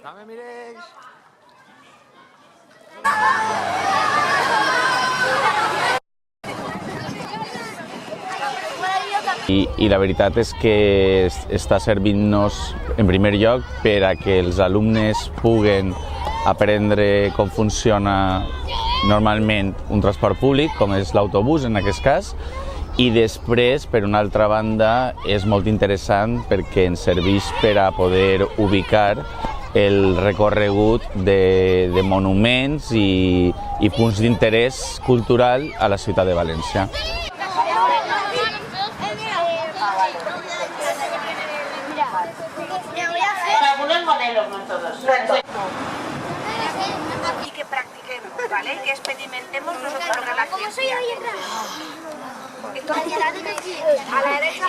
No me miréis. I la veritat és que està servint-nos, en primer lloc, per a que els alumnes puguen aprendre com funciona normalment un transport públic, com és l'autobús en aquest cas, i després, per una altra banda, és molt interessant perquè ens serveix per a poder ubicar el recorregut de monuments i punts d'interès cultural a la ciutat de València. Algunos modelos, no todos. Y que practiquemos, ¿vale? Que experimentemos nosotros lo que la ciencia. A la derecha,